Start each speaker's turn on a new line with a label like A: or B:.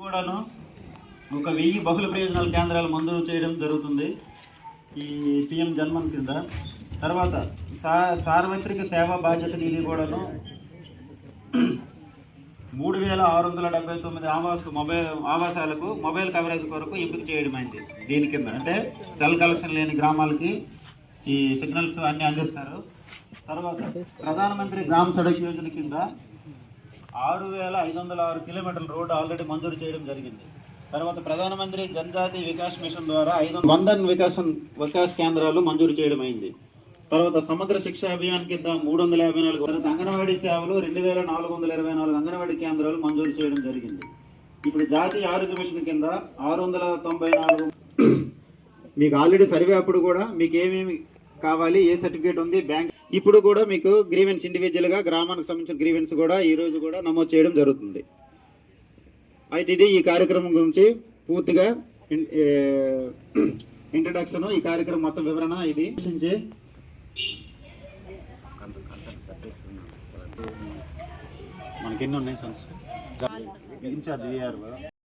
A: కూడాను ఒక 1000 బహుళ ప్రయోజనాల కేంద్రాలు మంజూరు చేయడం జరుగుతుంది ఈ పిఎం జన్మన్ కింద. తర్వాత సార్వత్రిక సేవా బాధ్యత నిధి కూడాను 3679 ఆవాసాలకు మొబైల్ కవరేజ్ కొరకు ఎంపిక చేయడమైంది. దీని కింద అంటే సెల్ కలెక్షన్ లేని గ్రామాలకి ఈ సిగ్నల్స్ అన్ని అందిస్తారు. తర్వాత ప్రధానమంత్రి గ్రామ సడక్ యోజన కింద 6506 కిలోమీటర్ల రోడ్డు ఆల్రెడీ మంజూరు చేయడం జరిగింది. తర్వాత ప్రధానమంత్రి జనజాతి వికాస్ మిషన్ ద్వారా 500 వందన్ వికాస్ కేంద్రాలు మంజూరు చేయడం అయింది. తర్వాత సమగ్ర శిక్షా అభియాన్ కింద 354 అంగన్వాడీ సేవలు 2424 అంగన్వాడీ కేంద్రాలు మంజూరు చేయడం జరిగింది. ఇప్పుడు జాతీయ ఆరోగ్య మిషన్ కింద 694 మీకు ఆల్రెడీ సర్వే అప్పుడు కూడా మీకు ఏమేమి కావాలి, ఏ సర్టిఫికేట్ ఉంది, బ్యాంక్ ఇప్పుడు కూడా మీకు గ్రీవెన్స్ ఇండివిజువల్గా గ్రామానికి సంబంధించిన గ్రీవెన్స్ కూడా ఈ రోజు కూడా నమోదు చేయడం జరుగుతుంది. అయితే ఇది ఈ కార్యక్రమం గురించి పూర్తిగా ఇంట్రడక్షన్, ఈ కార్యక్రమం మొత్తం వివరణ ఇది. మనకి ఎన్ని ఉన్నాయి సంస్థ ఇన్ఛార్జ్